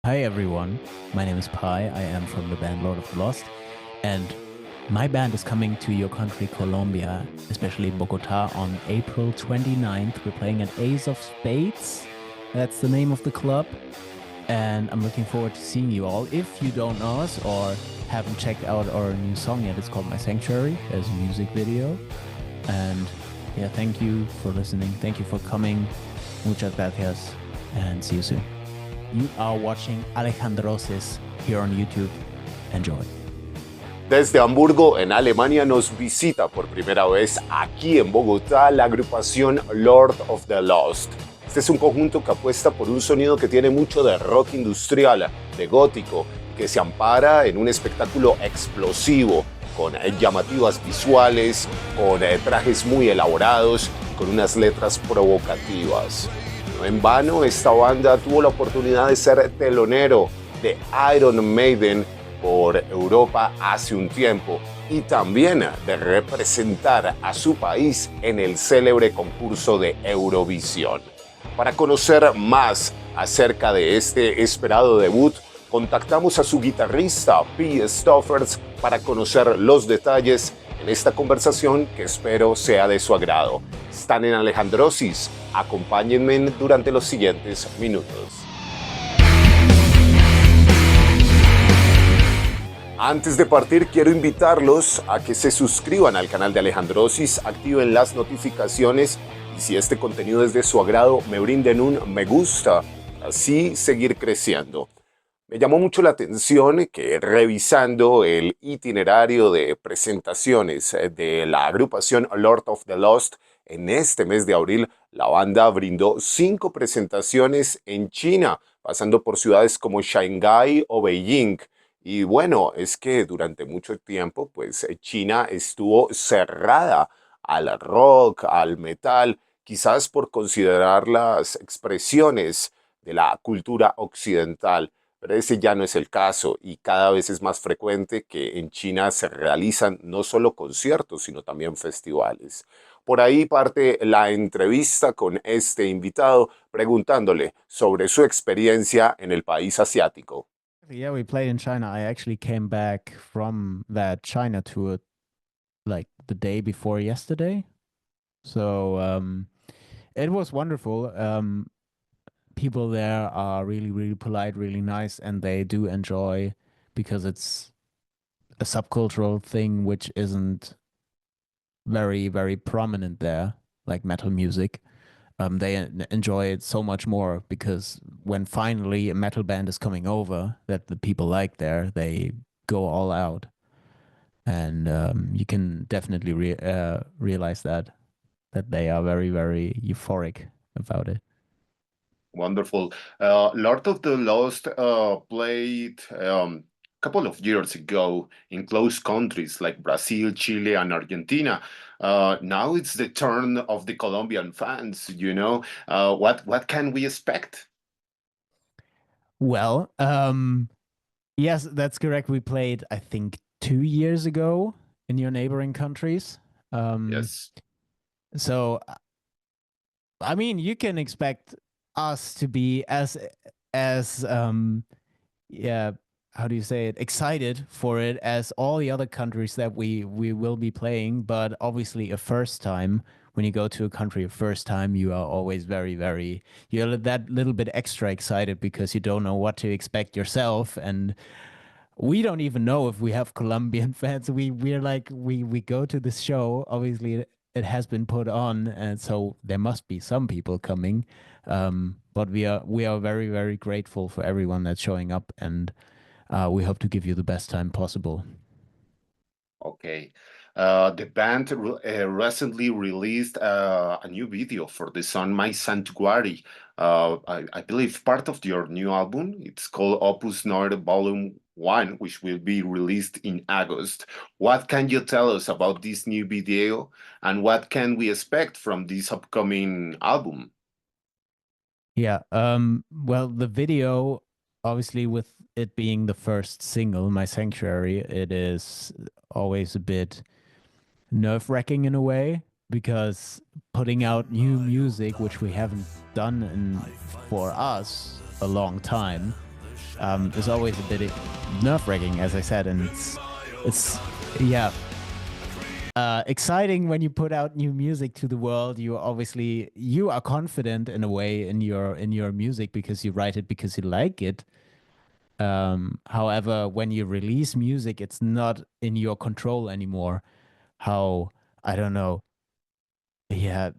Hi everyone, my name is Pi. I am from the band Lord of the Lost, and my band is coming to your country, Colombia, especially Bogotá, on April 29th. We're playing at Ace of Spades. That's the name of the club, and I'm looking forward to seeing you all. If you don't know us or haven't checked out our new song yet, it's called My Sanctuary. There's a music video, and yeah, thank you for listening. Thank you for coming. Muchas gracias, and see you soon. You are watching Alejandrosis here on YouTube. Enjoy. Desde Hamburgo, en Alemania, nos visita por primera vez aquí en Bogotá la agrupación Lord of the Lost. Este es un conjunto que apuesta por un sonido que tiene mucho de rock industrial, de gótico, que se ampara en un espectáculo explosivo, con llamativas visuales, con trajes muy elaborados, con unas letras provocativas. No en vano, esta banda tuvo la oportunidad de ser telonero de Iron Maiden por Europa hace un tiempo y también de representar a su país en el célebre concurso de Eurovisión. Para conocer más acerca de este esperado debut, contactamos a su guitarrista, Stoffers, para conocer los detalles en esta conversación que espero sea de su agrado. Están en Alejandrosis. Acompáñenme durante los siguientes minutos. Antes de partir, quiero invitarlos a que se suscriban al canal de Alejandrosis, activen las notificaciones y si este contenido es de su agrado, me brinden un me gusta, así seguir creciendo. Me llamó mucho la atención que revisando el itinerario de presentaciones de la agrupación Lord of the Lost, en este mes de abril la banda brindó 5 presentaciones en China, pasando por ciudades como Shanghái o Beijing. Y bueno, es que durante mucho tiempo, pues China estuvo cerrada al rock, al metal, quizás por considerar las expresiones de la cultura occidental. Pero ese ya no es el caso y cada vez es más frecuente que en China se realizan no solo conciertos, sino también festivales. Por ahí parte la entrevista con este invitado preguntándole sobre su experiencia en el país asiático. Yeah, we played in China. I actually came back from that China tour like the day before yesterday. So it was wonderful. People there are really, really polite, really nice, and they do enjoy because it's a subcultural thing which isn't very, very prominent there, like metal music. They enjoy it so much more because when finally a metal band is coming over that the people like there, they go all out, and you can definitely realize that they are very, very euphoric about it. Wonderful. Lord of the Lost played couple of years ago in close countries like Brazil, Chile, and Argentina. Now it's the turn of the Colombian fans. What can we expect? Well, yes, that's correct. We played, I think, 2 years ago in your neighboring countries. Yes. So, I mean, you can expect us to be as yeah, how do you say it, excited for it as all the other countries that we will be playing. But obviously, a first time, when you go to a country a first time, you are always very, very, you're that little bit extra excited because you don't know what to expect yourself. And we don't even know if we have Colombian fans. We're like we go to this show. Obviously, it has been put on, and so there must be some people coming. But we are very, very grateful for everyone that's showing up, and we hope to give you the best time possible. Okay. The band recently released a new video for the song My Sanctuary. I believe part of your new album. It's called Opus Nord Volume 1, which will be released in August. What can you tell us about this new video and what can we expect from this upcoming album? Yeah. Well, the video, obviously, with it being the first single, My Sanctuary, it is always a bit nerve-wracking in a way because putting out new music, which we haven't done for us a long time, is always a bit nerve-wracking, as I said, and it's yeah, exciting when you put out new music to the world. You are confident in a way in your music because you write it because you like it. However, when you release music, it's not in your control anymore. How, I don't know, yeah,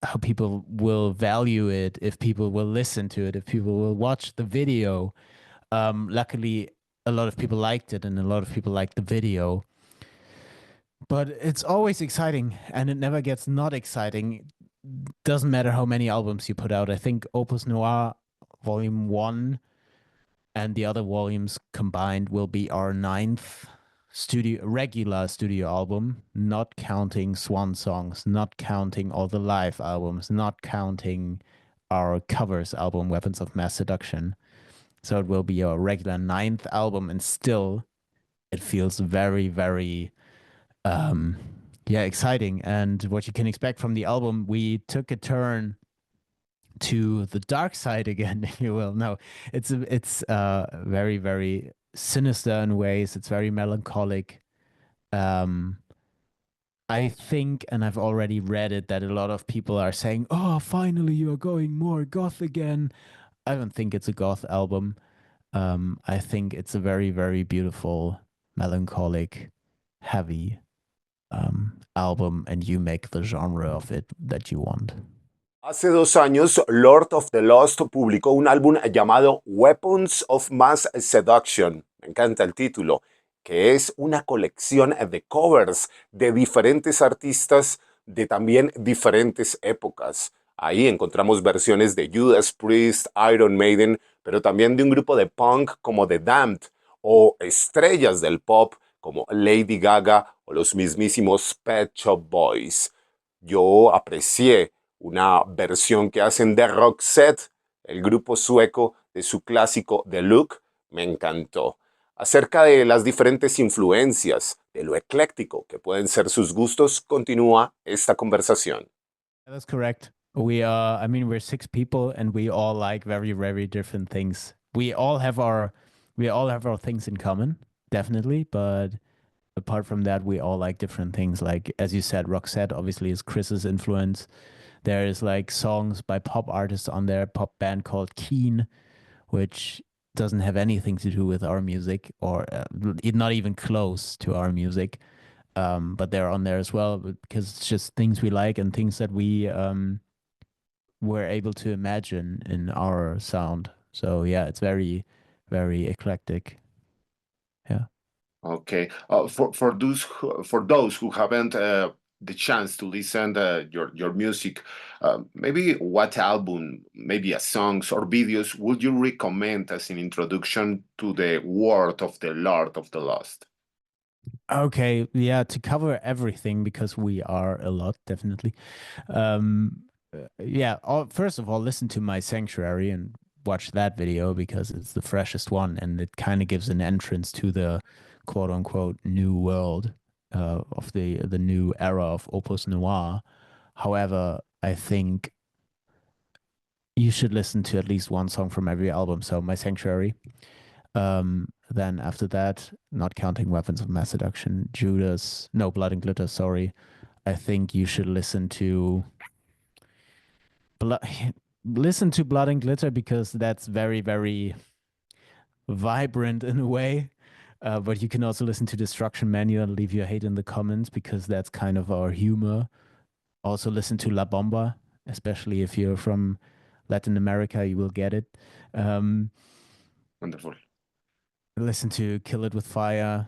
how people will value it, if people will listen to it, if people will watch the video. Luckily, a lot of people liked it, and a lot of people liked the video. But it's always exciting, and it never gets not exciting. Doesn't matter how many albums you put out. I think Opus Noir Volume 1 and the other volumes combined will be our 9th regular studio album, not counting Swan Songs, not counting all the live albums, not counting our covers album, Weapons of Mass Seduction. So it will be our regular 9th album, and still it feels very, very exciting. And what you can expect from the album, we took a turn to the dark side again, if you will. No, it's very, very sinister in ways. It's very melancholic. I think, and I've already read it, that a lot of people are saying, "Oh, finally you are going more goth again." I don't think it's a goth album. I think it's a very, very beautiful, melancholic, heavy album, and you make the genre of it that you want. Hace 2 años, Lord of the Lost publicó un álbum llamado Weapons of Mass Seduction. Me encanta el título, que es una colección de covers de diferentes artistas de también diferentes épocas. Ahí encontramos versiones de Judas Priest, Iron Maiden, pero también de un grupo de punk como The Damned, o estrellas del pop como Lady Gaga o los mismísimos Pet Shop Boys. Yo aprecié una versión que hacen de Roxette, el grupo sueco, de su clásico The Look. Me encantó. Acerca de las diferentes influencias, de lo ecléctico que pueden ser sus gustos, continúa esta conversación. That's correct. We're 6 people, and we all like very, very different things. We all have our things in common, definitely, but apart from that, we all like different things. Like, as you said, Roxette obviously is Chris's influence. There is like songs by pop artists on there, pop band called Keen, which doesn't have anything to do with our music, or not even close to our music. But they're on there as well because it's just things we like and things that we were able to imagine in our sound. So yeah, it's very, very eclectic. Yeah. Okay. For those who haven't the chance to listen your music, maybe what album, maybe a songs or videos would you recommend as an introduction to the world of the Lord of the Lost? Okay, yeah, to cover everything, because we are a lot, definitely. First of all, listen to my Sanctuary and watch that video because it's the freshest one, and it kind of gives an entrance to the quote unquote new world of the new era of Opus Noir. However, I think you should listen to at least one song from every album. So my Sanctuary. Then after that, not counting Weapons of Mass Seduction, Blood and Glitter, sorry. I think you should listen to Blood and Glitter because that's very, very vibrant in a way. But you can also listen to Destruction Manual, Leave Your Hate in the Comments, because that's kind of our humor. Also listen to La Bomba, especially if you're from Latin America, you will get it. Wonderful. Listen to Kill It With Fire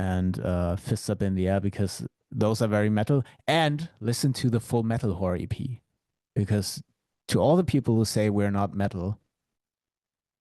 and Fists Up in the Air, because those are very metal. And listen to the Full Metal Horror EP, because to all the people who say we're not metal,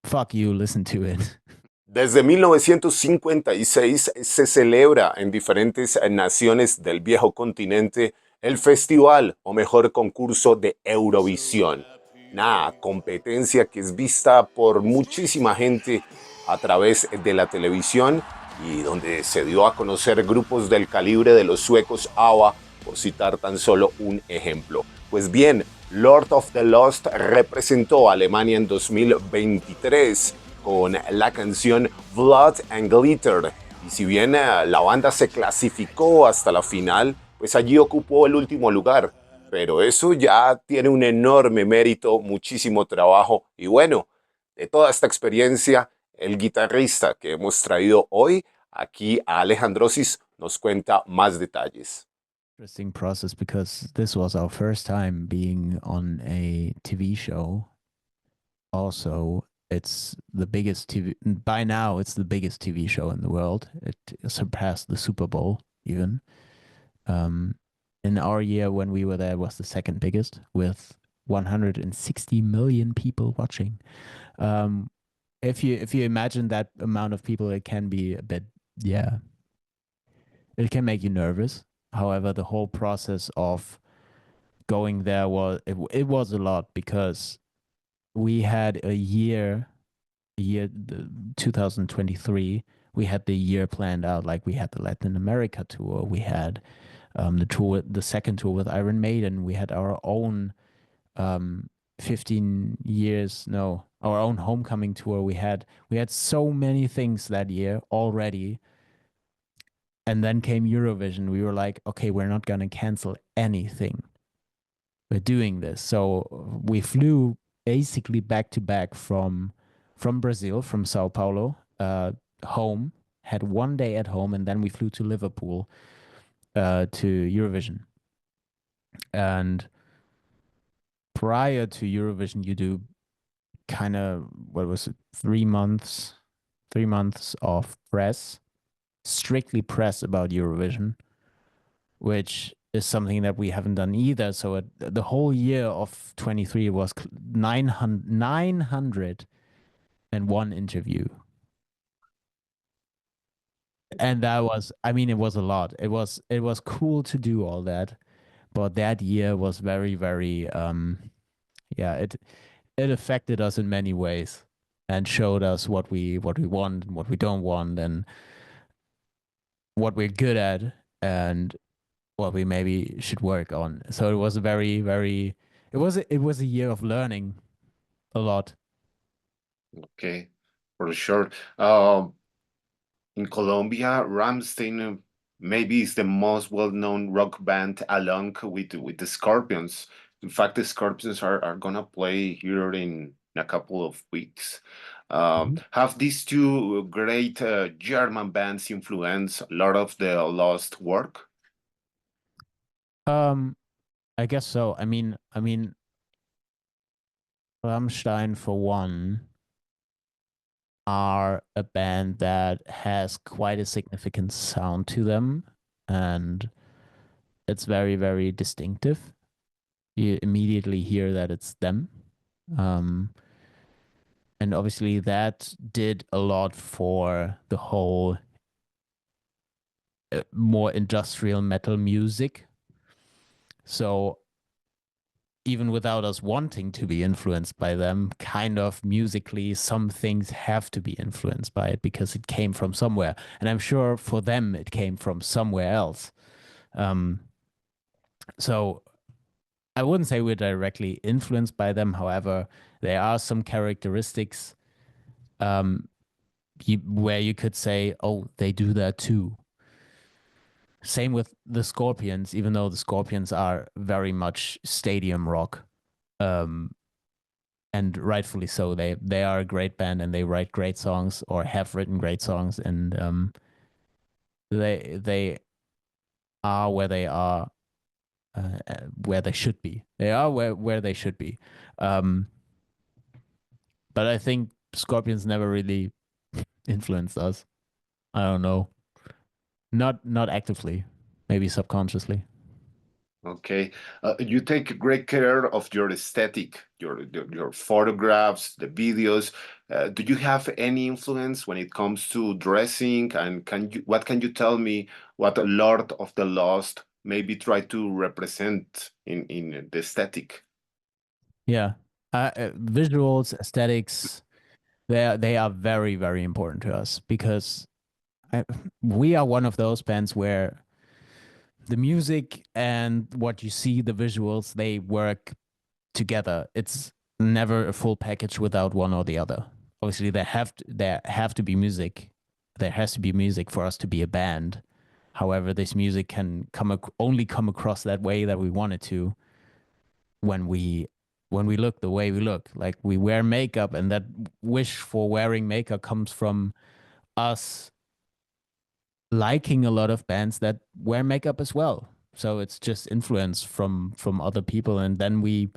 fuck you, listen to it. Desde 1956 se celebra en diferentes naciones del viejo continente el festival, o mejor concurso, de Eurovisión. Una competencia que es vista por muchísima gente a través de la televisión y donde se dio a conocer grupos del calibre de los suecos ABBA, por citar tan solo un ejemplo. Pues bien, Lord of the Lost representó a Alemania en 2023 con la canción Blood and Glitter. Y si bien la banda se clasificó hasta la final, pues allí ocupó el último lugar. Pero eso ya tiene un enorme mérito, muchísimo trabajo. Y bueno, de toda esta experiencia, el guitarrista que hemos traído hoy aquí a Alejandrosis nos cuenta más detalles. Interesting process because this was our first time being on a TV show. Also, it's the biggest TV by now. It's the biggest TV show in the world. It surpassed the Super Bowl even. Um, in our year when we were there, it was the second biggest with 160 million people watching. If you imagine that amount of people, it can be a bit, yeah, it can make you nervous. However, the whole process of going there it was a lot because we had a year 2023, we had the year planned out. Like we had the Latin America tour, we had the second tour with Iron Maiden, we had our own 15 years, no, our own homecoming tour. We had so many things that year already, and then came Eurovision. We were like, okay, we're not going to cancel anything, we're doing this. So we flew basically back to back from Brazil, from Sao Paulo, home. Had one day at home, and then we flew to Liverpool to Eurovision. And prior to Eurovision, you do kind of, what was it, 3 months, 3 months of press, strictly press about Eurovision, which is something that we haven't done either. So the whole year of 23 was 901 interview. And that was, I mean, it was a lot. It was cool to do all that, but that year was very, very yeah, it affected us in many ways and showed us what we want and what we don't want, and what we're good at and what we maybe should work on. So it was a very, very, it was a year of learning a lot. Okay, for sure. In Colombia, Ramstein maybe is the most well-known rock band along with the Scorpions. In fact, the Scorpions are gonna play here in a couple of weeks. Have these two great German bands influenced a lot of the lost work? Um, I guess so. I mean, Rammstein for one are a band that has quite a significant sound to them, and it's very, very distinctive. You immediately hear that it's them. Um, and obviously that did a lot for the whole more industrial metal music. So even without us wanting to be influenced by them, kind of musically, some things have to be influenced by it because it came from somewhere. And I'm sure for them, it came from somewhere else. Um, so I wouldn't say we're directly influenced by them. However, there are some characteristics um, where you could say, oh, they do that too. Same with the Scorpions, even though the Scorpions are very much stadium rock. Um, and rightfully so. They are a great band and they write great songs or have written great songs, and they are where they should be. They are where they should be. Um, but I think Scorpions never really influenced us. I don't know. Not actively, maybe subconsciously. Okay, you take great care of your aesthetic, your photographs, the videos. Do you have any influence when it comes to dressing? And what can you tell me what a Lord of the Lost maybe try to represent in the aesthetic? Yeah. Visuals, aesthetics, they are very, very important to us because we are one of those bands where the music and what you see, the visuals, they work together. It's never a full package without one or the other. Obviously, there have to be music. There has to be music for us to be a band. However, this music can only come across that way that we want it to when we look the way we look. Like we wear makeup, and that wish for wearing makeup comes from us liking a lot of bands that wear makeup as well. So it's just influence from other people, and then we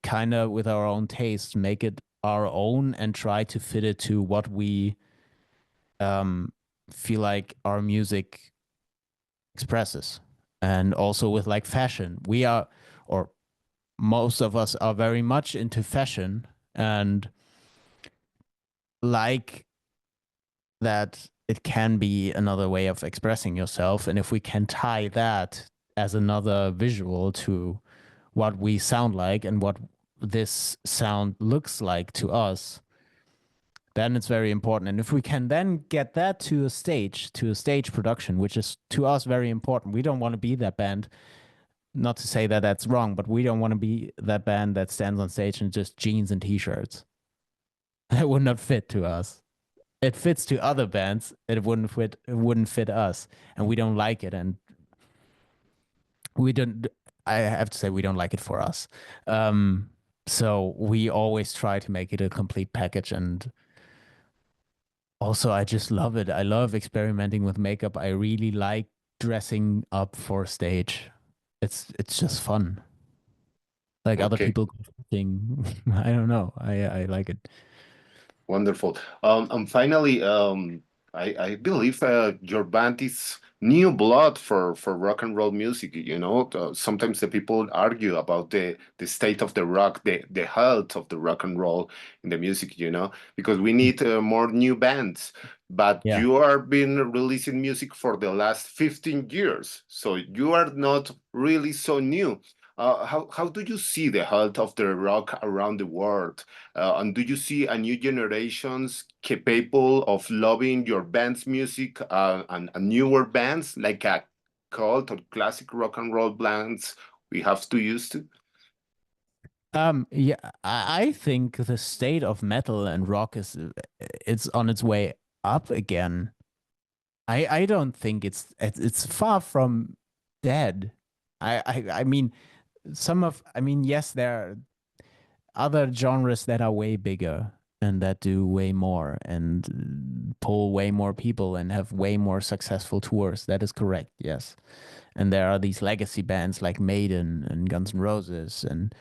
kind of with our own taste make it our own and try to fit it to what we um feel like our music expresses. And also with like fashion, we are, or most of us are very much into fashion, and like that it can be another way of expressing yourself. And if we can tie that as another visual to what we sound like and what this sound looks like to us, then it's very important. And if we can then get that to a stage production, which is to us very important, we don't want to be that band. Not to say that that's wrong, but we don't want to be that band that stands on stage in just jeans and t-shirts. That would not fit to us. It fits to other bands. It wouldn't fit. It wouldn't fit us, and we don't like it. And we don't. I have to say we don't like it for us. Um, so we always try to make it a complete package. And also, I just love it. I love experimenting with makeup. I really like dressing up for stage. It's just fun. Like other Okay. people think, I don't know. I like it. Wonderful. And finally, I believe your band is new blood for rock and roll music. You know, sometimes the people argue about the state of the rock, the health of the rock and roll in the music. You know, because we need more new bands. But Yeah. you are been releasing music for the last 15 years, so you are not really so new. How do you see the health of the rock around the world? And do you see a new generations capable of loving your band's music and newer bands like a cult or classic rock and roll bands we have to use to? Yeah, I think the state of metal and rock is it's on its way up again. I don't think it's far from dead. I mean I mean yes, there are other genres that are way bigger and that do way more and pull way more people and have way more successful tours. That is correct, yes. And there are these legacy bands like Maiden and Guns N' Roses and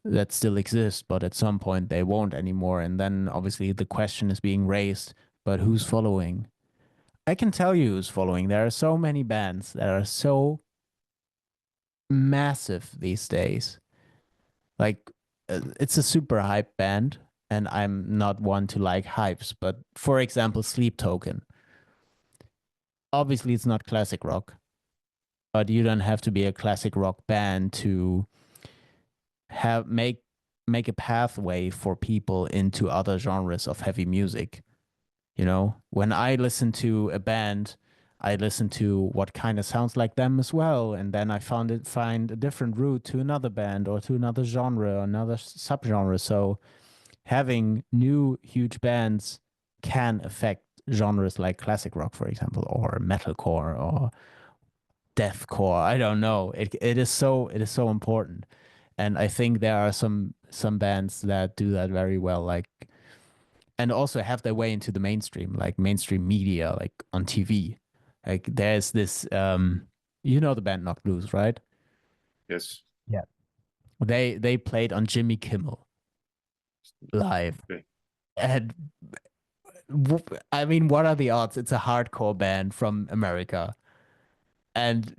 that still exist, but at some point they won't anymore. And then obviously the question is being raised, but who's following? I can tell you who's following. There are so many bands that are so massive these days. Like, it's a super hype band, and I'm not one to like hypes, but for example, Sleep Token. Obviously, it's not classic rock, but you don't have to be a classic rock band to have make a pathway for people into other genres of heavy music. You know, when I listen to a band, I listen to what kind of sounds like them as well, and then I find a different route to another band or to another genre or another subgenre. So having new huge bands can affect genres like classic rock, for example, or metalcore or deathcore. I don't know. It is so important, and I think there are some bands that do that very well, like and also have their way into the mainstream, like mainstream media, like on TV. Like there's this, you know, the band Knocked Loose, right? Yes. Yeah. They played on Jimmy Kimmel live, Okay. and I mean, what are the odds? It's a hardcore band from America, and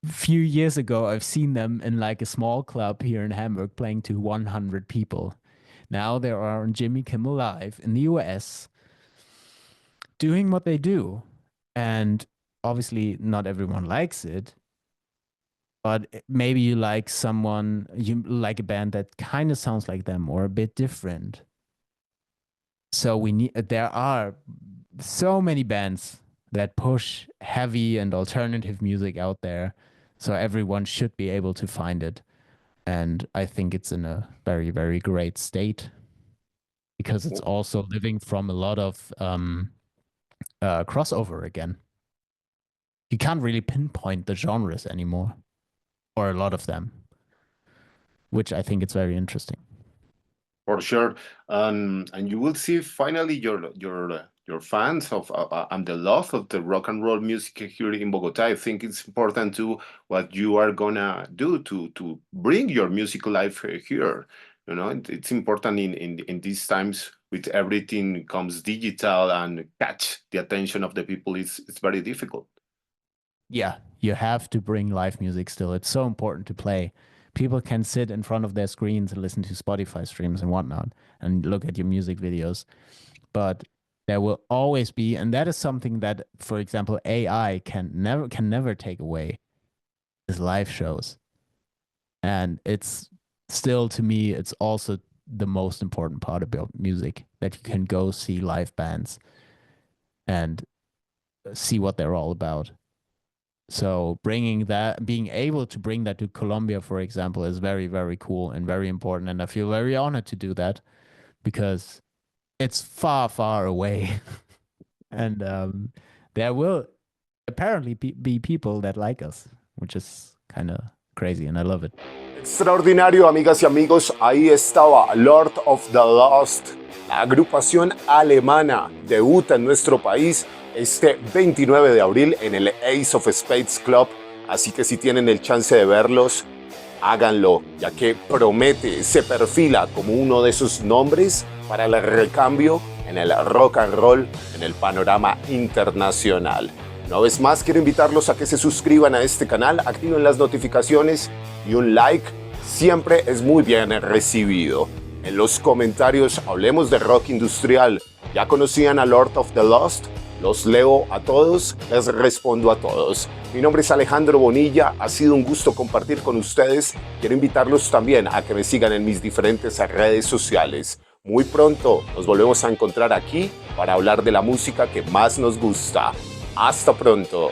few years ago, I've seen them in like a small club here in Hamburg playing to 100 people. Now they are on Jimmy Kimmel Live in the US doing what they do. And obviously, not everyone likes it, but maybe you like you like a band that kind of sounds like them or a bit different. So there are so many bands that push heavy and alternative music out there. So everyone should be able to find it. And I think it's in a very, very great state because it's also living from a lot of crossover again. You can't really pinpoint the genres anymore, or a lot of them, which I think it's very interesting. For sure, and you will see finally your fans of and the love of the rock and roll music here in Bogotá. I think it's important to what you are gonna do to bring your music life here. You know, it's important in these times with everything comes digital and catch the attention of the people. It's very difficult. Yeah, you have to bring live music still. It's so important to play. People can sit in front of their screens and listen to Spotify streams and whatnot and look at your music videos. But there will always be, and that is something that, for example, AI can never take away, is live shows. And it's still, to me, it's also the most important part about music, that you can go see live bands and see what they're all about. So being able to bring that to Colombia, for example, is very, very cool and very important. And I feel very honored to do that because it's far, far away. And there will apparently be people that like us, which is kind of crazy, and I love it. Extraordinario, amigas y amigos, ahí estaba Lord of the Lost, la agrupación alemana, debuta en nuestro país este 29 de abril en el Ace of Spades Club, así que si tienen el chance de verlos, háganlo, ya que promete, se perfila como uno de esos nombres para el recambio en el rock and roll en el panorama internacional. Una vez más, quiero invitarlos a que se suscriban a este canal, activen las notificaciones y un like siempre es muy bien recibido. En los comentarios hablemos de rock industrial. ¿Ya conocían a Lord of the Lost? Los leo a todos, les respondo a todos. Mi nombre es Alejandro Bonilla, ha sido un gusto compartir con ustedes. Quiero invitarlos también a que me sigan en mis diferentes redes sociales. Muy pronto nos volvemos a encontrar aquí para hablar de la música que más nos gusta. Hasta pronto.